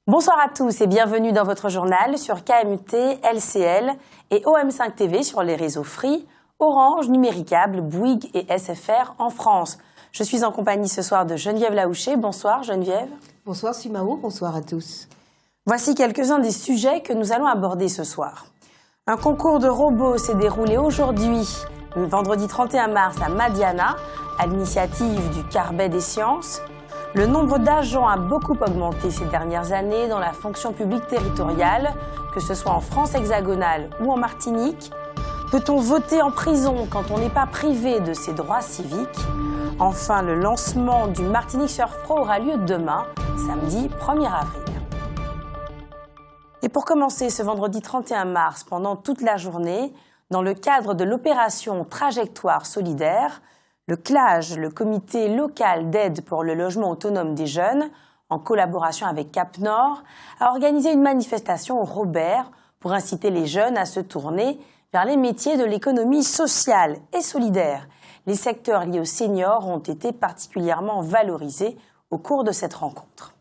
Bonsoir à tous et bienvenue dans votre journal sur KMT, LCL et OM5 TV sur les réseaux Free, Orange, Numéricable, Bouygues et SFR en France. Je suis en compagnie ce soir de Geneviève Laouché. Bonsoir Geneviève. Bonsoir Simao, bonsoir à tous. Voici quelques-uns des sujets que nous allons aborder ce soir. Un concours de robots s'est déroulé aujourd'hui, le vendredi 31 mars à Madiana, à l'initiative du Carbet des sciences. Le nombre d'agents a beaucoup augmenté ces dernières années dans la fonction publique territoriale, que ce soit en France hexagonale ou en Martinique. Peut-on voter en prison quand on n'est pas privé de ses droits civiques? Enfin, le lancement du Martinique Surf Pro aura lieu demain, samedi 1er avril. Et pour commencer, ce vendredi 31 mars, pendant toute la journée, dans le cadre de l'opération Trajectoire solidaire, le CLAGE, le comité local d'aide pour le logement autonome des jeunes, en collaboration avec Cap Nord, a organisé une manifestation au Robert pour inciter les jeunes à se tourner vers les métiers de l'économie sociale et solidaire. Les secteurs liés aux seniors ont été particulièrement valorisés au cours de cette rencontre.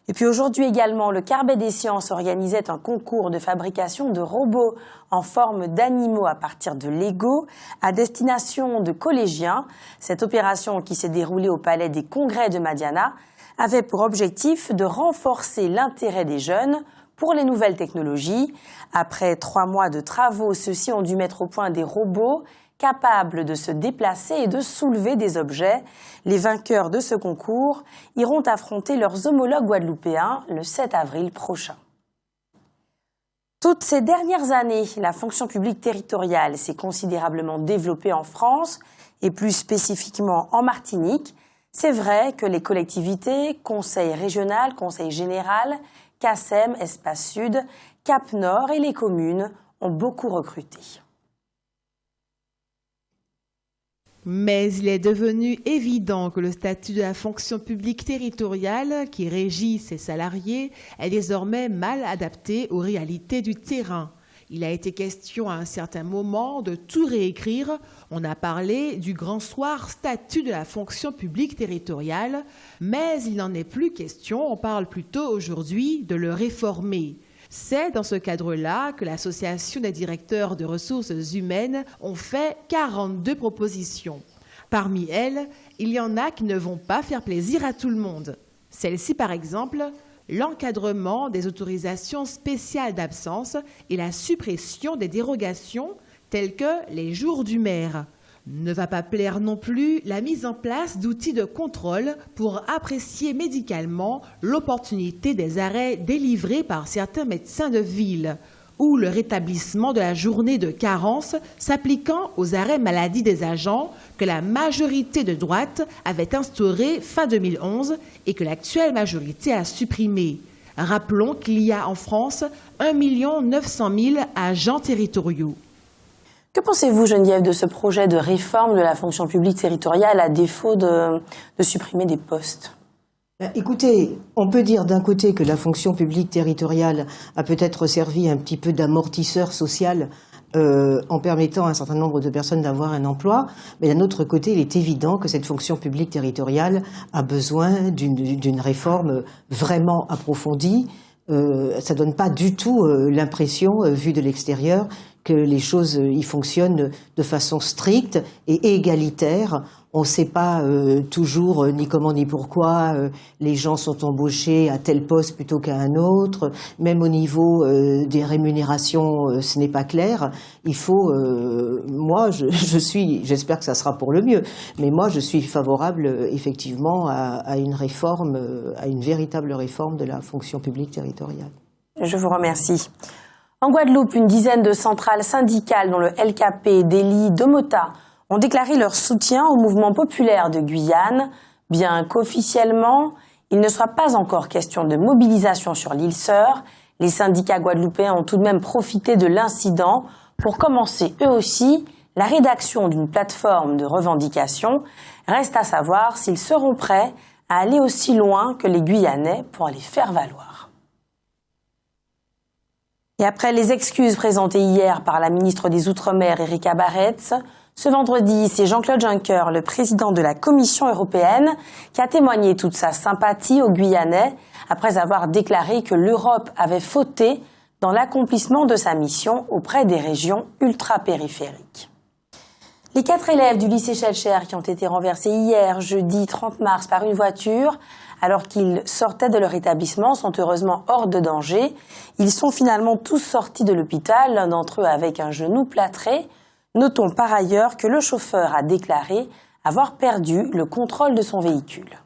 Et puis aujourd'hui également, le Carbet des sciences organisait un concours de fabrication de robots en forme d'animaux à partir de Lego à destination de collégiens. Cette opération qui s'est déroulée au Palais des Congrès de Madiana avait pour objectif de renforcer l'intérêt des jeunes pour les nouvelles technologies. Après 3 mois de travaux, ceux-ci ont dû mettre au point des robots capables de se déplacer et de soulever des objets. Les vainqueurs de ce concours iront affronter leurs homologues guadeloupéens le 7 avril prochain. Toutes ces dernières années, la fonction publique territoriale s'est considérablement développée en France et plus spécifiquement en Martinique. C'est vrai que les collectivités, Conseil régional, Conseil général, CACEM, Espace Sud, Cap Nord et les communes ont beaucoup recruté. Mais il est devenu évident que le statut de la fonction publique territoriale qui régit ses salariés est désormais mal adapté aux réalités du terrain. Il a été question à un certain moment de tout réécrire. On a parlé du grand soir statut de la fonction publique territoriale, mais il n'en est plus question, on parle plutôt aujourd'hui de le réformer. C'est dans ce cadre-là que l'Association des directeurs de ressources humaines ont fait 42 propositions. Parmi elles, il y en a qui ne vont pas faire plaisir à tout le monde. Celle-ci, par exemple, l'encadrement des autorisations spéciales d'absence et la suppression des dérogations telles que les jours du maire. Ne va pas plaire non plus la mise en place d'outils de contrôle pour apprécier médicalement l'opportunité des arrêts délivrés par certains médecins de ville ou le rétablissement de la journée de carence s'appliquant aux arrêts maladie des agents que la majorité de droite avait instauré fin 2011 et que l'actuelle majorité a supprimé. Rappelons qu'il y a en France 1 900 000 agents territoriaux. Que pensez-vous, Geneviève, de ce projet de réforme de la fonction publique territoriale à défaut de supprimer des postes? Écoutez, on peut dire d'un côté que la fonction publique territoriale a peut-être servi un petit peu d'amortisseur social en permettant à un certain nombre de personnes d'avoir un emploi, mais d'un autre côté, il est évident que cette fonction publique territoriale a besoin d'une réforme vraiment approfondie. Ça donne pas du tout l'impression, vue de l'extérieur, que les choses y fonctionnent de façon stricte et égalitaire. On ne sait pas toujours ni comment ni pourquoi les gens sont embauchés à tel poste plutôt qu'à un autre. Même au niveau des rémunérations, ce n'est pas clair. Il faut, moi, j'espère que ça sera pour le mieux, mais moi, je suis favorable effectivement à une réforme, à une véritable réforme de la fonction publique territoriale. Je vous remercie. En Guadeloupe, une dizaine de centrales syndicales, dont le LKP, Deli, Domota, ont déclaré leur soutien au mouvement populaire de Guyane, bien qu'officiellement, il ne soit pas encore question de mobilisation sur l'île Sœur. Les syndicats guadeloupéens ont tout de même profité de l'incident pour commencer eux aussi la rédaction d'une plateforme de revendication. Reste à savoir s'ils seront prêts à aller aussi loin que les Guyanais pour les faire valoir. Et Et après les excuses présentées hier par la ministre des Outre-mer, Erika Baretz, ce vendredi, c'est Jean-Claude Juncker, le président de la Commission européenne, qui a témoigné toute sa sympathie aux Guyanais après avoir déclaré que l'Europe avait fauté dans l'accomplissement de sa mission auprès des régions ultra-périphériques. Les 4 élèves du lycée Schellcher qui ont été renversés hier, jeudi 30 mars, par une voiture, alors qu'ils sortaient de leur établissement, sont heureusement hors de danger. Ils sont finalement tous sortis de l'hôpital, l'un d'entre eux avec un genou plâtré. Notons par ailleurs que le chauffeur a déclaré avoir perdu le contrôle de son véhicule.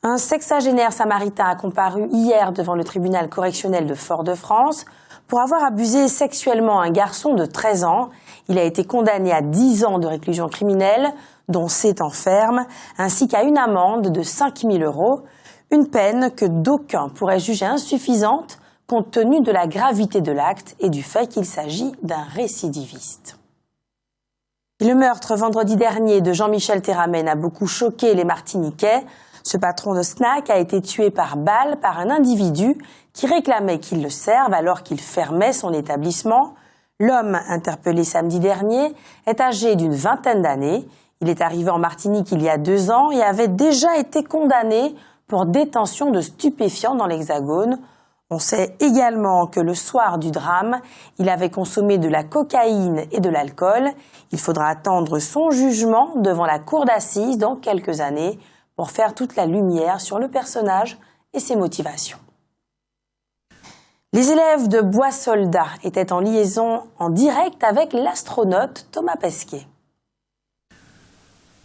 Un sexagénaire samaritain a comparu hier devant le tribunal correctionnel de Fort-de-France pour avoir abusé sexuellement un garçon de 13 ans. Il a été condamné à 10 ans de réclusion criminelle, dont 7 ans ferme, ainsi qu'à une amende de 5 000 €, une peine que d'aucuns pourraient juger insuffisante compte tenu de la gravité de l'acte et du fait qu'il s'agit d'un récidiviste. Le meurtre vendredi dernier de Jean-Michel Théramène a beaucoup choqué les Martiniquais. Ce patron de snack a été tué par balle par un individu qui réclamait qu'il le serve alors qu'il fermait son établissement. L'homme, interpellé samedi dernier, est âgé d'une vingtaine d'années. Il est arrivé en Martinique il y a 2 ans et avait déjà été condamné pour détention de stupéfiants dans l'Hexagone. On sait également que le soir du drame, il avait consommé de la cocaïne et de l'alcool. Il faudra attendre son jugement devant la cour d'assises dans quelques années pour faire toute la lumière sur le personnage et ses motivations. Les élèves de Bois-Soldat étaient en liaison en direct avec l'astronaute Thomas Pesquet.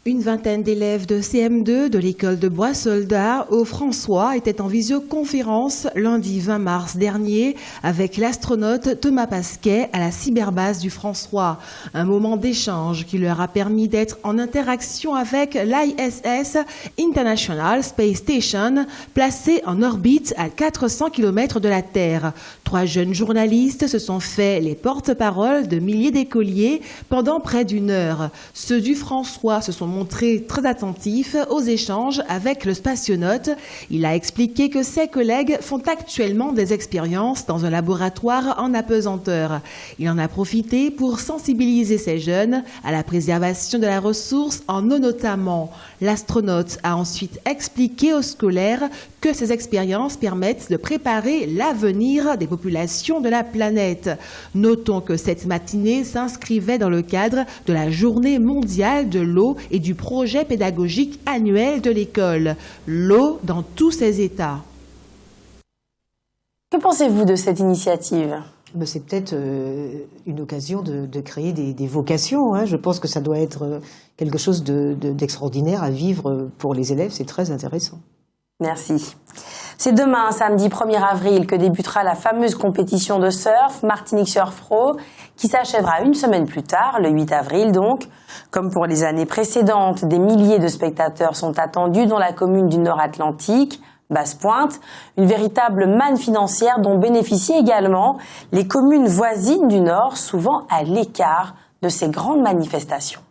Une vingtaine d'élèves de CM2 de l'école de Bois-Soldat au François étaient en visioconférence lundi 20 mars dernier avec l'astronaute Thomas Pesquet à la cyberbase du François. Un moment d'échange qui leur a permis d'être en interaction avec l'ISS International Space Station, placée en orbite à 400 km de la Terre. 3 jeunes journalistes se sont fait les porte-paroles de milliers d'écoliers pendant près d'1 heure. Ceux du François se sont montrés très attentifs aux échanges avec le spationaute. Il a expliqué que ses collègues font actuellement des expériences dans un laboratoire en apesanteur. Il en a profité pour sensibiliser ces jeunes à la préservation de la ressource en eau notamment. L'astronaute a ensuite expliqué aux scolaires que ces expériences permettent de préparer l'avenir des populations de la planète. Notons que cette matinée s'inscrivait dans le cadre de la Journée mondiale de l'eau et du projet pédagogique annuel de l'école. L'eau dans tous ses états. Que pensez-vous de cette initiative ? C'est peut-être une occasion de créer des vocations. Je pense que ça doit être quelque chose d'extraordinaire à vivre pour les élèves. C'est très intéressant. Merci. C'est demain, samedi 1er avril, que débutera la fameuse compétition de surf, Martinique Surf Pro, qui s'achèvera une semaine plus tard, le 8 avril donc. Comme pour les années précédentes, des milliers de spectateurs sont attendus dans la commune du Nord-Atlantique, Basse-Pointe, une véritable manne financière dont bénéficient également les communes voisines du Nord, souvent à l'écart de ces grandes manifestations.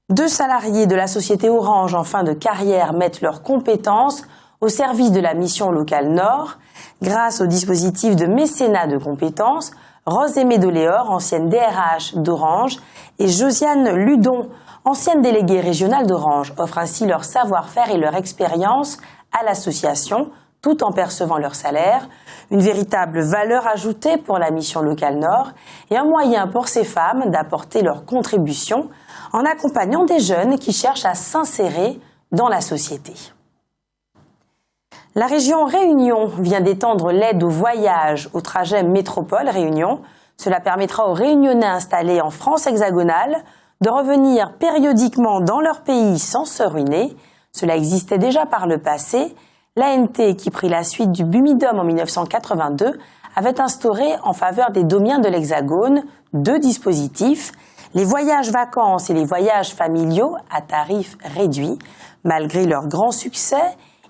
2 salariés de la société Orange en fin de carrière mettent leurs compétences au service de la mission locale Nord. Grâce au dispositif de mécénat de compétences, Rose Aimée Doléor, ancienne DRH d'Orange, et Josiane Ludon, ancienne déléguée régionale d'Orange, offrent ainsi leur savoir-faire et leur expérience à l'association, tout en percevant leur salaire. Une véritable valeur ajoutée pour la mission locale Nord et un moyen pour ces femmes d'apporter leur contribution en accompagnant des jeunes qui cherchent à s'insérer dans la société. La région Réunion vient d'étendre l'aide au voyage au trajet métropole-Réunion. Cela permettra aux Réunionnais installés en France hexagonale de revenir périodiquement dans leur pays sans se ruiner. Cela existait déjà par le passé. L'ANT, qui prit la suite du Bumidum en 1982, avait instauré en faveur des domiens de l'Hexagone 2 dispositifs, les voyages vacances et les voyages familiaux à tarif réduit. Malgré leur grand succès,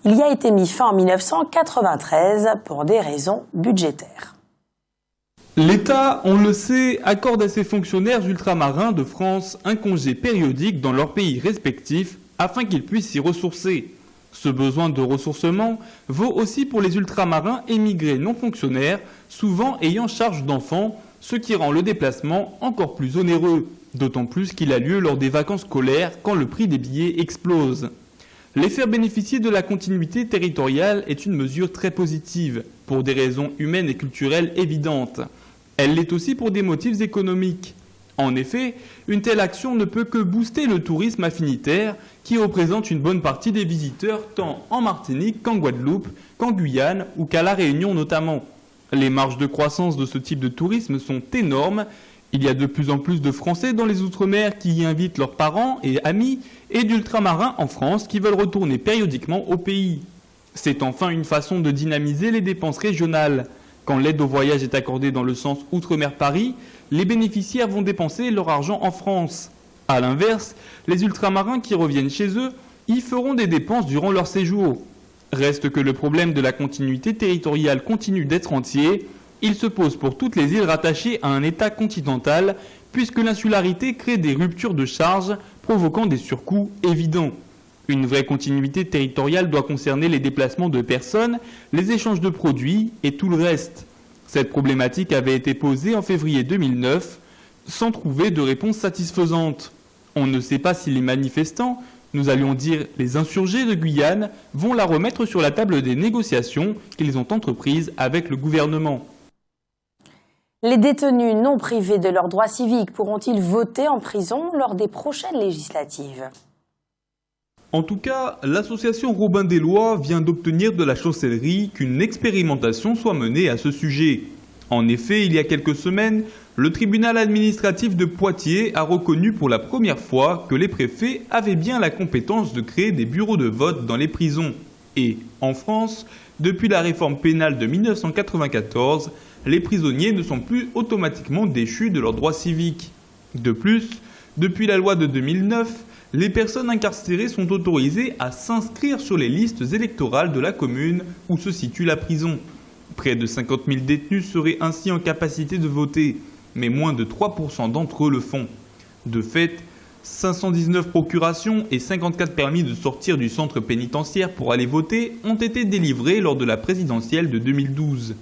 il y a été mis fin en 1993 pour des raisons budgétaires. L'État, on le sait, accorde à ses fonctionnaires ultramarins de France un congé périodique dans leur pays respectif afin qu'ils puissent s'y ressourcer. Ce besoin de ressourcement vaut aussi pour les ultramarins émigrés non fonctionnaires, souvent ayant charge d'enfants, ce qui rend le déplacement encore plus onéreux, d'autant plus qu'il a lieu lors des vacances scolaires quand le prix des billets explose. Les faire bénéficier de la continuité territoriale est une mesure très positive, pour des raisons humaines et culturelles évidentes. Elle l'est aussi pour des motifs économiques. En effet, une telle action ne peut que booster le tourisme affinitaire, qui représente une bonne partie des visiteurs tant en Martinique qu'en Guadeloupe, qu'en Guyane ou qu'à La Réunion notamment. Les marges de croissance de ce type de tourisme sont énormes. Il y a de plus en plus de Français dans les Outre-mer qui y invitent leurs parents et amis, et d'ultramarins en France qui veulent retourner périodiquement au pays. C'est enfin une façon de dynamiser les dépenses régionales. Quand l'aide au voyage est accordée dans le sens Outre-mer Paris, les bénéficiaires vont dépenser leur argent en France. A l'inverse, les ultramarins qui reviennent chez eux y feront des dépenses durant leur séjour. Reste que le problème de la continuité territoriale continue d'être entier. Il se pose pour toutes les îles rattachées à un État continental, puisque l'insularité crée des ruptures de charges, provoquant des surcoûts évidents. Une vraie continuité territoriale doit concerner les déplacements de personnes, les échanges de produits et tout le reste. Cette problématique avait été posée en février 2009, sans trouver de réponse satisfaisante. On ne sait pas si les manifestants, nous allions dire les insurgés de Guyane, vont la remettre sur la table des négociations qu'ils ont entreprises avec le gouvernement. Les détenus non privés de leurs droits civiques pourront-ils voter en prison lors des prochaines législatives ? En tout cas, l'association Robin des Lois vient d'obtenir de la chancellerie qu'une expérimentation soit menée à ce sujet. En effet, il y a quelques semaines, le tribunal administratif de Poitiers a reconnu pour la première fois que les préfets avaient bien la compétence de créer des bureaux de vote dans les prisons. Et, en France, depuis la réforme pénale de 1994, les prisonniers ne sont plus automatiquement déchus de leurs droits civiques. De plus, depuis la loi de 2009, les personnes incarcérées sont autorisées à s'inscrire sur les listes électorales de la commune où se situe la prison. Près de 50 000 détenus seraient ainsi en capacité de voter, mais moins de 3% d'entre eux le font. De fait, 519 procurations et 54 permis de sortir du centre pénitentiaire pour aller voter ont été délivrés lors de la présidentielle de 2012.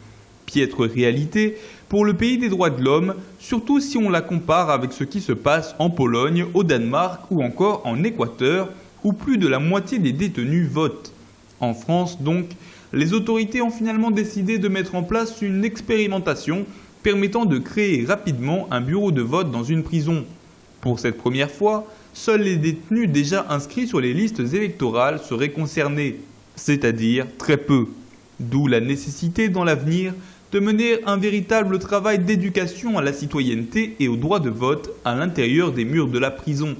Piètre réalité pour le pays des droits de l'homme, surtout si on la compare avec ce qui se passe en Pologne, au Danemark ou encore en Équateur, où plus de la moitié des détenus votent. En France, donc, les autorités ont finalement décidé de mettre en place une expérimentation permettant de créer rapidement un bureau de vote dans une prison. Pour cette première fois, seuls les détenus déjà inscrits sur les listes électorales seraient concernés, c'est-à-dire très peu. D'où la nécessité dans l'avenir de mener un véritable travail d'éducation à la citoyenneté et au droit de vote à l'intérieur des murs de la prison.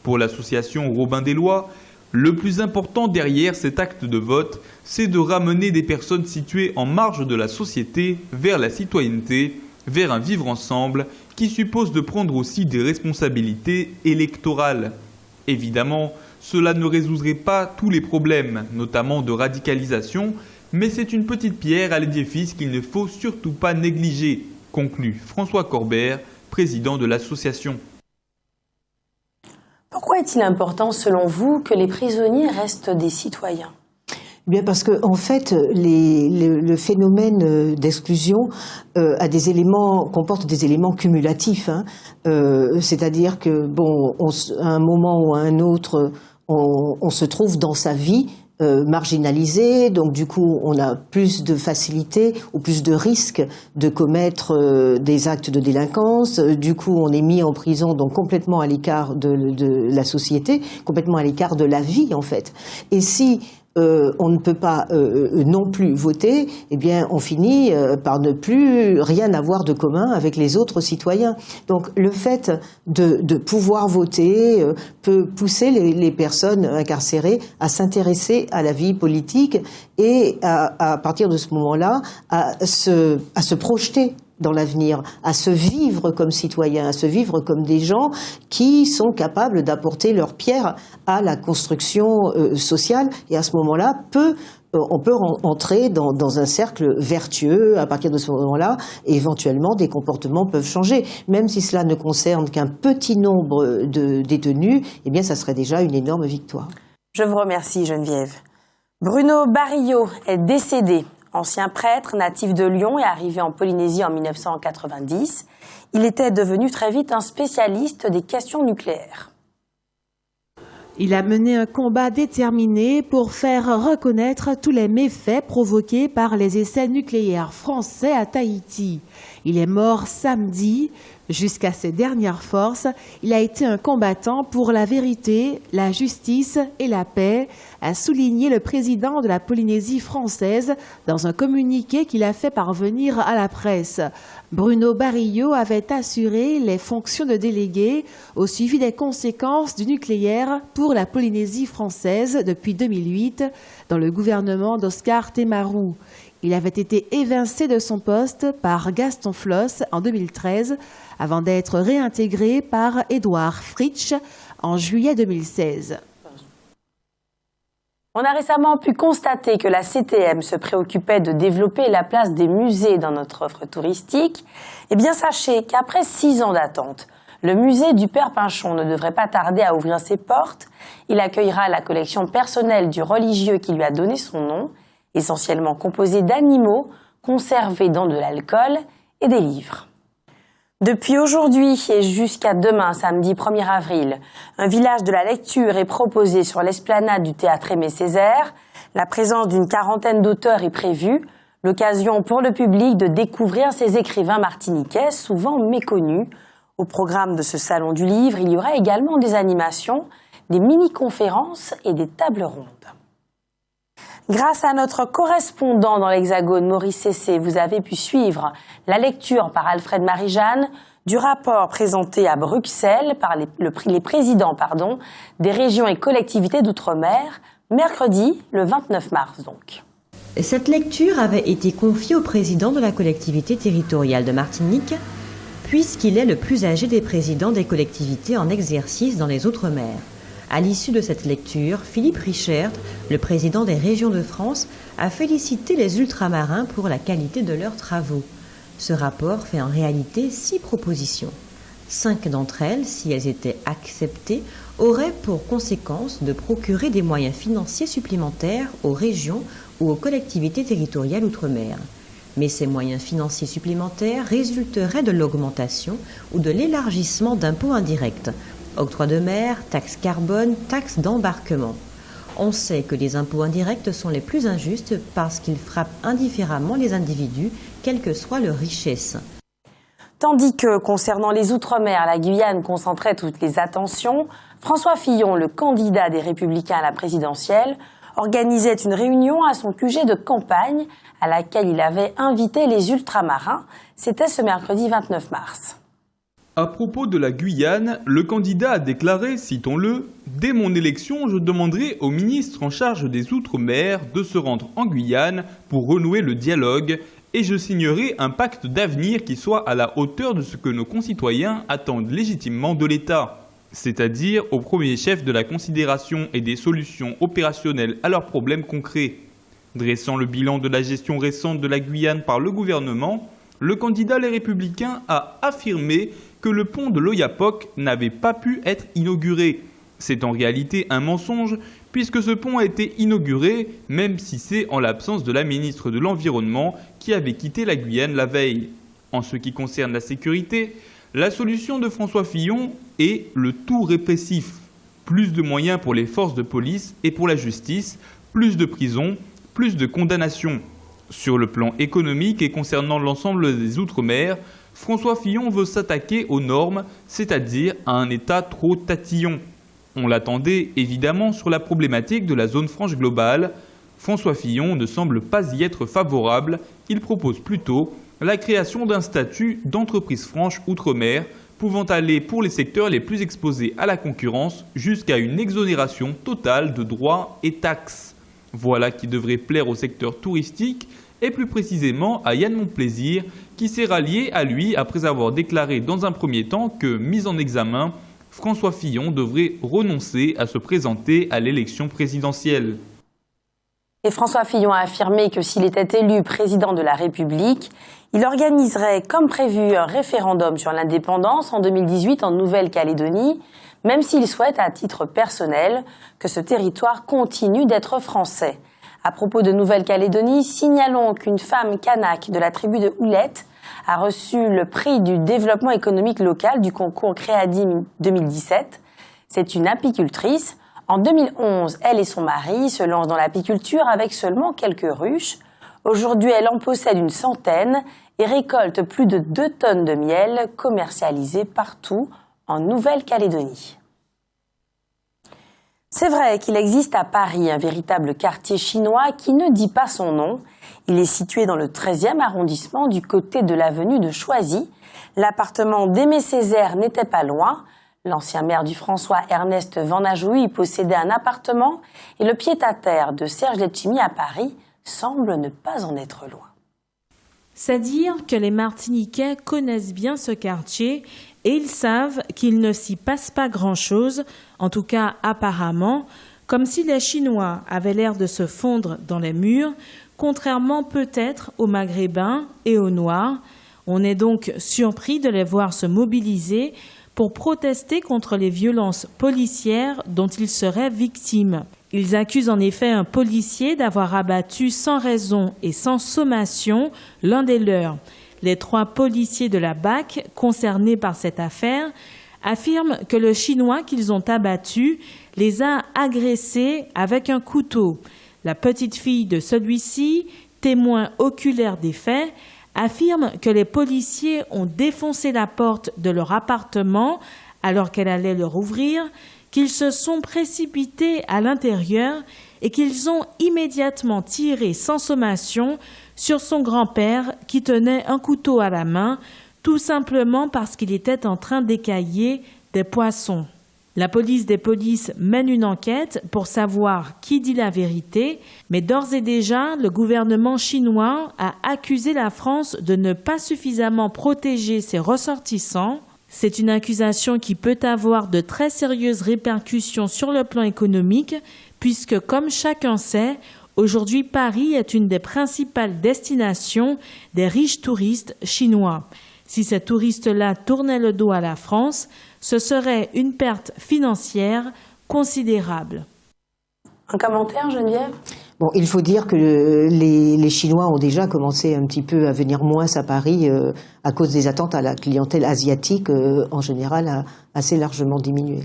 Pour l'association Robin des Lois, le plus important derrière cet acte de vote, c'est de ramener des personnes situées en marge de la société vers la citoyenneté, vers un vivre ensemble qui suppose de prendre aussi des responsabilités électorales. Évidemment, cela ne résoudrait pas tous les problèmes, notamment de radicalisation, mais c'est une petite pierre à l'édifice qu'il ne faut surtout pas négliger, conclut François Corbert, président de l'association. Pourquoi est-il important, selon vous, que les prisonniers restent des citoyens ? Bien parce que en fait, le phénomène d'exclusion comporte des éléments cumulatifs. C'est-à-dire que à un moment ou à un autre, on se trouve dans sa vie marginalisé, donc du coup on a plus de facilité ou plus de risques de commettre des actes de délinquance. Du coup on est mis en prison, donc complètement à l'écart de la société, complètement à l'écart de la vie en fait. Et si on ne peut pas non plus voter, eh bien on finit par ne plus rien avoir de commun avec les autres citoyens. Donc le fait de pouvoir voter peut pousser les personnes incarcérées à s'intéresser à la vie politique et à partir de ce moment-là à se projeter dans l'avenir, à se vivre comme citoyens, à se vivre comme des gens qui sont capables d'apporter leur pierre à la construction sociale. Et à ce moment-là, on peut entrer dans un cercle vertueux. À partir de ce moment-là, éventuellement, des comportements peuvent changer. Même si cela ne concerne qu'un petit nombre de détenus, eh bien, ça serait déjà une énorme victoire. Je vous remercie, Geneviève. Bruno Barillot est décédé. Ancien prêtre, natif de Lyon et arrivé en Polynésie en 1990, il était devenu très vite un spécialiste des questions nucléaires. Il a mené un combat déterminé pour faire reconnaître tous les méfaits provoqués par les essais nucléaires français à Tahiti. Il est mort samedi. Jusqu'à ses dernières forces, il a été un combattant pour la vérité, la justice et la paix, a souligné le président de la Polynésie française dans un communiqué qu'il a fait parvenir à la presse. Bruno Barillot avait assuré les fonctions de délégué au suivi des conséquences du nucléaire pour la Polynésie française depuis 2008 dans le gouvernement d'Oscar Temaru. Il avait été évincé de son poste par Gaston Floss en 2013 avant d'être réintégré par Édouard Fritsch en juillet 2016. On a récemment pu constater que la CTM se préoccupait de développer la place des musées dans notre offre touristique. Eh bien, sachez qu'après 6 ans d'attente, le musée du Père Pinchon ne devrait pas tarder à ouvrir ses portes. Il accueillera la collection personnelle du religieux qui lui a donné son nom, essentiellement composée d'animaux conservés dans de l'alcool et des livres. Depuis aujourd'hui et jusqu'à demain, samedi 1er avril, un village de la lecture est proposé sur l'esplanade du théâtre Aimé Césaire. La présence d'une quarantaine d'auteurs est prévue, l'occasion pour le public de découvrir ces écrivains martiniquais souvent méconnus. Au programme de ce salon du livre, il y aura également des animations, des mini-conférences et des tables rondes. Grâce à notre correspondant dans l'Hexagone, Maurice Cessé, vous avez pu suivre la lecture par Alfred Marie-Jeanne du rapport présenté à Bruxelles par les présidents des régions et collectivités d'outre-mer, mercredi, le 29 mars donc. Cette lecture avait été confiée au président de la collectivité territoriale de Martinique, puisqu'il est le plus âgé des présidents des collectivités en exercice dans les Outre-mer. À l'issue de cette lecture, Philippe Richert, le président des régions de France, a félicité les ultramarins pour la qualité de leurs travaux. Ce rapport fait en réalité 6 propositions. 5 d'entre elles, si elles étaient acceptées, auraient pour conséquence de procurer des moyens financiers supplémentaires aux régions ou aux collectivités territoriales outre-mer. Mais ces moyens financiers supplémentaires résulteraient de l'augmentation ou de l'élargissement d'impôts indirects, octroi de mer, taxe carbone, taxe d'embarquement. On sait que les impôts indirects sont les plus injustes parce qu'ils frappent indifféremment les individus, quelle que soit leur richesse. Tandis que, concernant les Outre-mer, la Guyane concentrait toutes les attentions, François Fillon, le candidat des Républicains à la présidentielle, organisait une réunion à son QG de campagne à laquelle il avait invité les ultramarins. C'était ce mercredi 29 mars. À propos de la Guyane, le candidat a déclaré, citons-le, « Dès mon élection, je demanderai au ministre en charge des Outre-mer de se rendre en Guyane pour renouer le dialogue et je signerai un pacte d'avenir qui soit à la hauteur de ce que nos concitoyens attendent légitimement de l'État, c'est-à-dire au premier chef de la considération et des solutions opérationnelles à leurs problèmes concrets. » Dressant le bilan de la gestion récente de la Guyane par le gouvernement, le candidat Les Républicains a affirmé que le pont de l'Oyapock n'avait pas pu être inauguré. C'est en réalité un mensonge, puisque ce pont a été inauguré, même si c'est en l'absence de la ministre de l'Environnement qui avait quitté la Guyane la veille. En ce qui concerne la sécurité, la solution de François Fillon est le tout répressif. Plus de moyens pour les forces de police et pour la justice, plus de prisons, plus de condamnations. Sur le plan économique et concernant l'ensemble des Outre-mer, François Fillon veut s'attaquer aux normes, c'est-à-dire à un État trop tatillon. On l'attendait évidemment sur la problématique de la zone franche globale. François Fillon ne semble pas y être favorable. Il propose plutôt la création d'un statut d'entreprise franche outre-mer, pouvant aller pour les secteurs les plus exposés à la concurrence jusqu'à une exonération totale de droits et taxes. Voilà qui devrait plaire au secteur touristique et plus précisément à Yann Monplaisir, qui s'est rallié à lui après avoir déclaré dans un premier temps que, mis en examen, François Fillon devrait renoncer à se présenter à l'élection présidentielle. Et François Fillon a affirmé que s'il était élu président de la République, il organiserait comme prévu un référendum sur l'indépendance en 2018 en Nouvelle-Calédonie, même s'il souhaite à titre personnel que ce territoire continue d'être français. À propos de Nouvelle-Calédonie, signalons qu'une femme kanak de la tribu de Houlette a reçu le prix du développement économique local du concours Créadim 2017. C'est une apicultrice. En 2011, elle et son mari se lancent dans l'apiculture avec seulement quelques ruches. Aujourd'hui, elle en possède une centaine et récolte plus de 2 tonnes de miel commercialisé partout en Nouvelle-Calédonie. C'est vrai qu'il existe à Paris un véritable quartier chinois qui ne dit pas son nom. Il est situé dans le 13e arrondissement du côté de l'avenue de Choisy. L'appartement d'Aimé Césaire n'était pas loin. L'ancien maire du François, Ernest Vanajouy, y possédait un appartement et le pied-à-terre de Serge Letchimy à Paris semble ne pas en être loin. C'est dire que les Martiniquais connaissent bien ce quartier et ils savent qu'il ne s'y passe pas grand-chose, en tout cas apparemment, comme si les Chinois avaient l'air de se fondre dans les murs, contrairement peut-être aux Maghrébins et aux Noirs. On est donc surpris de les voir se mobiliser pour protester contre les violences policières dont ils seraient victimes. Ils accusent en effet un policier d'avoir abattu sans raison et sans sommation l'un des leurs. Les 3 policiers de la BAC concernés par cette affaire affirment que le Chinois qu'ils ont abattu les a agressés avec un couteau. La petite fille de celui-ci, témoin oculaire des faits, affirme que les policiers ont défoncé la porte de leur appartement alors qu'elle allait leur ouvrir, qu'ils se sont précipités à l'intérieur et qu'ils ont immédiatement tiré sans sommation sur son grand-père qui tenait un couteau à la main, tout simplement parce qu'il était en train d'écailler des poissons. La police des polices mène une enquête pour savoir qui dit la vérité, mais d'ores et déjà, le gouvernement chinois a accusé la France de ne pas suffisamment protéger ses ressortissants. C'est une accusation qui peut avoir de très sérieuses répercussions sur le plan économique, puisque, comme chacun sait, aujourd'hui Paris est une des principales destinations des riches touristes chinois. Si ces touristes-là tournaient le dos à la France, ce serait une perte financière considérable. Un commentaire, Geneviève ? Bon, il faut dire que les Chinois ont déjà commencé un petit peu à venir moins à Paris à cause des attentes à la clientèle asiatique, en général, a assez largement diminué.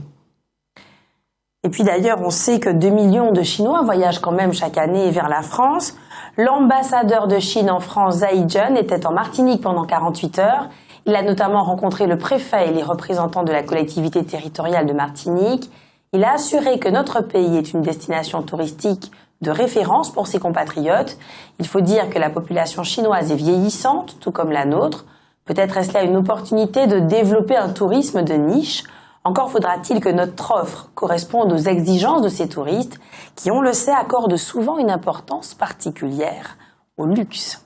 Et puis d'ailleurs, on sait que 2 millions de Chinois voyagent quand même chaque année vers la France. L'ambassadeur de Chine en France, Zhai Jun, était en Martinique pendant 48 heures. Il a notamment rencontré le préfet et les représentants de la collectivité territoriale de Martinique. Il a assuré que notre pays est une destination touristique de référence pour ses compatriotes. Il faut dire que la population chinoise est vieillissante, tout comme la nôtre. Peut-être est-ce là une opportunité de développer un tourisme de niche. Encore faudra-t-il que notre offre corresponde aux exigences de ces touristes qui, on le sait, accordent souvent une importance particulière au luxe.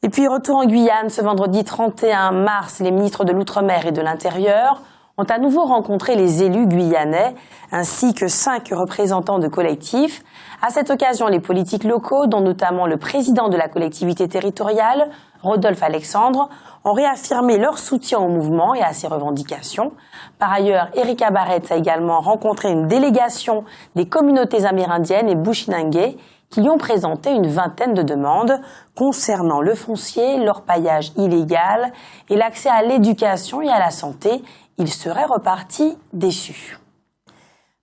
Et puis retour en Guyane, ce vendredi 31 mars, les ministres de l'Outre-mer et de l'Intérieur ont à nouveau rencontré les élus guyanais ainsi que 5 représentants de collectifs. À cette occasion, les politiques locaux, dont notamment le président de la collectivité territoriale, Rodolphe Alexandre, ont réaffirmé leur soutien au mouvement et à ses revendications. Par ailleurs, Erika Barretts a également rencontré une délégation des communautés amérindiennes et bushinangés qui lui ont présenté une vingtaine de demandes concernant le foncier, l'orpaillage illégal et l'accès à l'éducation et à la santé. Ils seraient repartis déçus.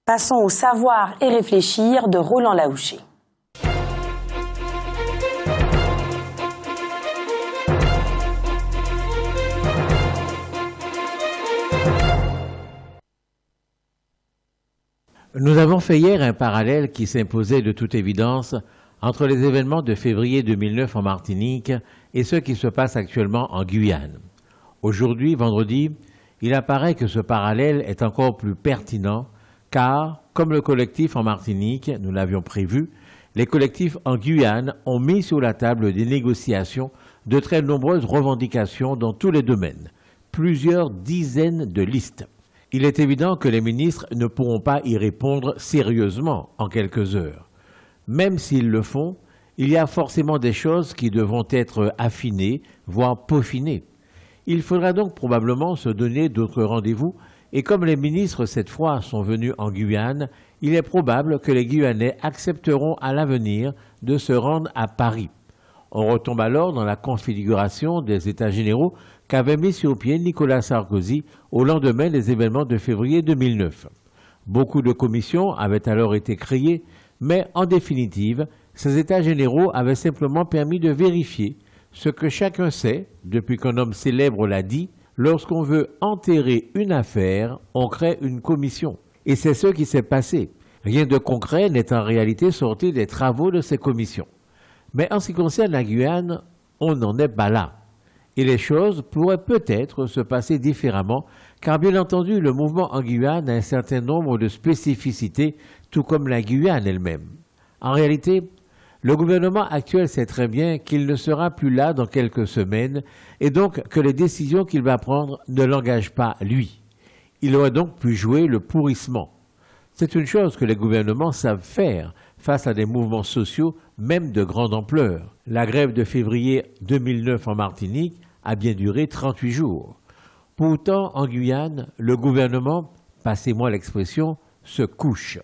Passons au savoir et réfléchir de Roland Laouché. Nous avons fait hier un parallèle qui s'imposait de toute évidence entre les événements de février 2009 en Martinique et ceux qui se passent actuellement en Guyane. Aujourd'hui, vendredi, il apparaît que ce parallèle est encore plus pertinent car, comme le collectif en Martinique, nous l'avions prévu, les collectifs en Guyane ont mis sur la table des négociations de très nombreuses revendications dans tous les domaines, plusieurs dizaines de listes. Il est évident que les ministres ne pourront pas y répondre sérieusement en quelques heures. Même s'ils le font, il y a forcément des choses qui devront être affinées, voire peaufinées. Il faudra donc probablement se donner d'autres rendez-vous et comme les ministres cette fois sont venus en Guyane, il est probable que les Guyanais accepteront à l'avenir de se rendre à Paris. On retombe alors dans la configuration des États généraux qu'avait mis sur pied Nicolas Sarkozy au lendemain des événements de février 2009. Beaucoup de commissions avaient alors été créées, mais en définitive, ces États généraux avaient simplement permis de vérifier ce que chacun sait, depuis qu'un homme célèbre l'a dit, lorsqu'on veut enterrer une affaire, on crée une commission. Et c'est ce qui s'est passé. Rien de concret n'est en réalité sorti des travaux de ces commissions. Mais en ce qui concerne la Guyane, on n'en est pas là. Et les choses pourraient peut-être se passer différemment, car bien entendu, le mouvement en Guyane a un certain nombre de spécificités, tout comme la Guyane elle-même. En réalité, le gouvernement actuel sait très bien qu'il ne sera plus là dans quelques semaines, et donc que les décisions qu'il va prendre ne l'engagent pas lui. Il aurait donc pu jouer le pourrissement. C'est une chose que les gouvernements savent faire face à des mouvements sociaux, même de grande ampleur. La grève de février 2009 en Martinique a bien duré 38 jours. Pourtant, en Guyane, le gouvernement, passez-moi l'expression, se couche.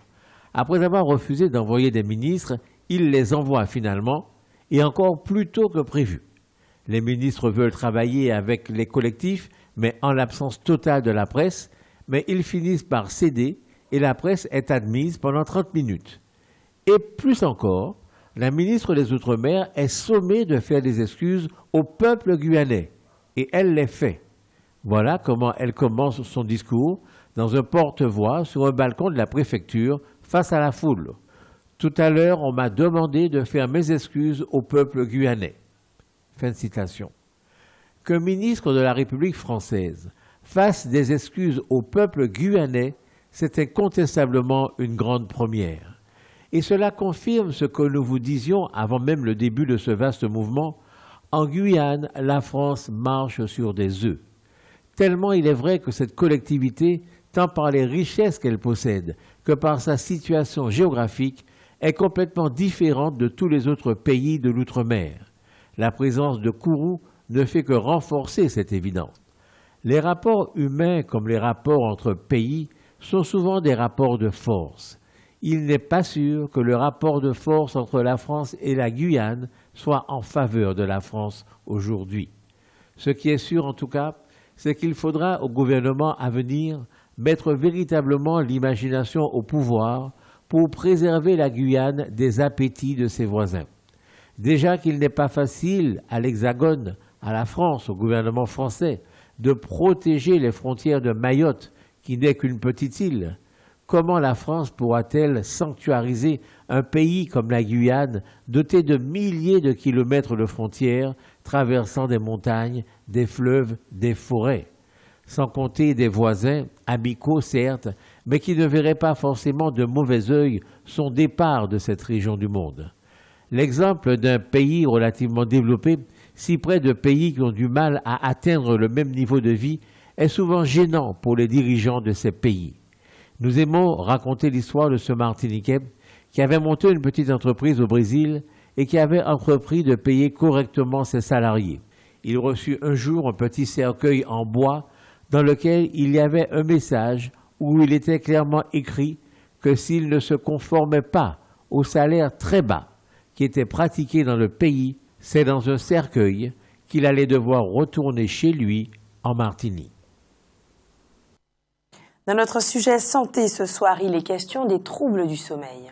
Après avoir refusé d'envoyer des ministres, il les envoie finalement, et encore plus tôt que prévu. Les ministres veulent travailler avec les collectifs, mais en l'absence totale de la presse, mais ils finissent par céder et la presse est admise pendant 30 minutes. Et plus encore, la ministre des Outre-mer est sommée de faire des excuses au peuple guyanais, et elle les fait. Voilà comment elle commence son discours dans un porte-voix sur un balcon de la préfecture face à la foule. Tout à l'heure, on m'a demandé de faire mes excuses au peuple guyanais. Fin de citation. Qu'un ministre de la République française fasse des excuses au peuple guyanais, c'est incontestablement une grande première. Et cela confirme ce que nous vous disions avant même le début de ce vaste mouvement. En Guyane, la France marche sur des œufs. Tellement il est vrai que cette collectivité, tant par les richesses qu'elle possède que par sa situation géographique, est complètement différente de tous les autres pays de l'outre-mer. La présence de Kourou ne fait que renforcer cette évidence. Les rapports humains, comme les rapports entre pays, sont souvent des rapports de force. Il n'est pas sûr que le rapport de force entre la France et la Guyane soit en faveur de la France aujourd'hui. Ce qui est sûr en tout cas, c'est qu'il faudra au gouvernement à venir mettre véritablement l'imagination au pouvoir pour préserver la Guyane des appétits de ses voisins. Déjà qu'il n'est pas facile à l'Hexagone, à la France, au gouvernement français, de protéger les frontières de Mayotte, qui n'est qu'une petite île. Comment la France pourra-t-elle sanctuariser un pays comme la Guyane, doté de milliers de kilomètres de frontières, traversant des montagnes, des fleuves, des forêts, sans compter des voisins, amicaux certes, mais qui ne verraient pas forcément de mauvais œil son départ de cette région du monde. L'exemple d'un pays relativement développé, si près de pays qui ont du mal à atteindre le même niveau de vie, est souvent gênant pour les dirigeants de ces pays. Nous aimons raconter l'histoire de ce Martiniquais qui avait monté une petite entreprise au Brésil et qui avait entrepris de payer correctement ses salariés. Il reçut un jour un petit cercueil en bois dans lequel il y avait un message où il était clairement écrit que s'il ne se conformait pas au salaire très bas qui était pratiqué dans le pays, c'est dans un cercueil qu'il allait devoir retourner chez lui en Martinique. Dans notre sujet santé ce soir, il est question des troubles du sommeil.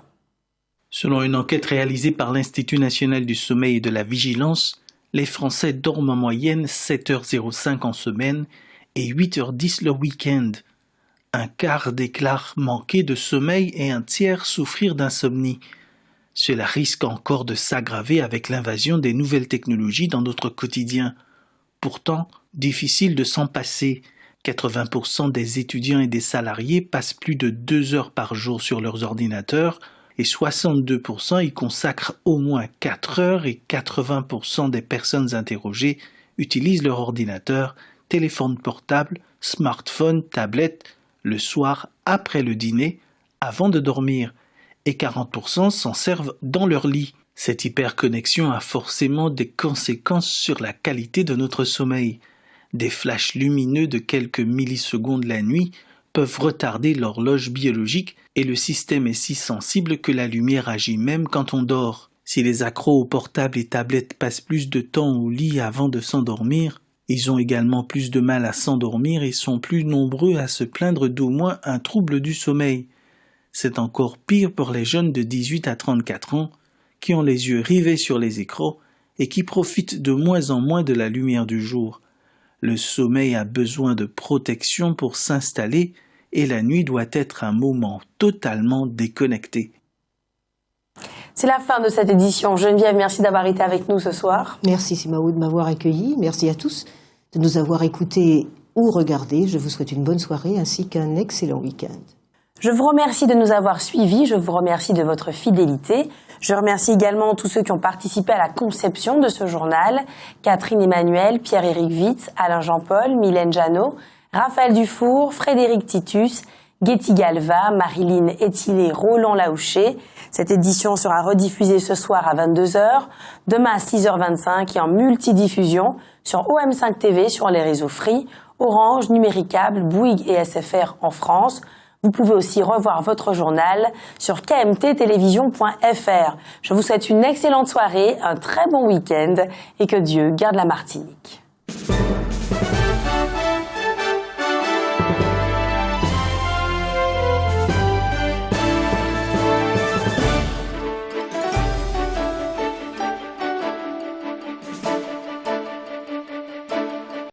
Selon une enquête réalisée par l'Institut national du sommeil et de la vigilance, les Français dorment en moyenne 7h05 en semaine et 8h10 le week-end. Un quart déclare manquer de sommeil et un tiers souffrir d'insomnie. Cela risque encore de s'aggraver avec l'invasion des nouvelles technologies dans notre quotidien. Pourtant, difficile de s'en passer. 80% des étudiants et des salariés passent plus de 2 heures par jour sur leurs ordinateurs et 62% y consacrent au moins 4 heures et 80% des personnes interrogées utilisent leur ordinateur, téléphone portable, smartphone, tablette, le soir après le dîner, avant de dormir, et 40% s'en servent dans leur lit. Cette hyperconnexion a forcément des conséquences sur la qualité de notre sommeil. Des flashs lumineux de quelques millisecondes la nuit peuvent retarder l'horloge biologique et le système est si sensible que la lumière agit même quand on dort. Si les accros aux portables et tablettes passent plus de temps au lit avant de s'endormir, ils ont également plus de mal à s'endormir et sont plus nombreux à se plaindre d'au moins un trouble du sommeil. C'est encore pire pour les jeunes de 18 à 34 ans qui ont les yeux rivés sur les écrans et qui profitent de moins en moins de la lumière du jour. Le sommeil a besoin de protection pour s'installer et la nuit doit être un moment totalement déconnecté. C'est la fin de cette édition. Geneviève, merci d'avoir été avec nous ce soir. Merci Simaou de m'avoir accueilli. Merci à tous de nous avoir écoutés ou regardés. Je vous souhaite une bonne soirée ainsi qu'un excellent week-end. Je vous remercie de nous avoir suivis. Je vous remercie de votre fidélité. Je remercie également tous ceux qui ont participé à la conception de ce journal. Catherine Emmanuel, Pierre-Éric Witz, Alain Jean-Paul, Mylène Janot, Raphaël Dufour, Frédéric Titus, Getty Galva, Marilyn Etilé, Roland Laouché. Cette édition sera rediffusée ce soir à 22h, demain à 6h25 et en multidiffusion sur OM5 TV, sur les réseaux Free, Orange, Numéricable, Bouygues et SFR en France. Vous pouvez aussi revoir votre journal sur kmttelevision.fr. Je vous souhaite une excellente soirée, un très bon week-end et que Dieu garde la Martinique.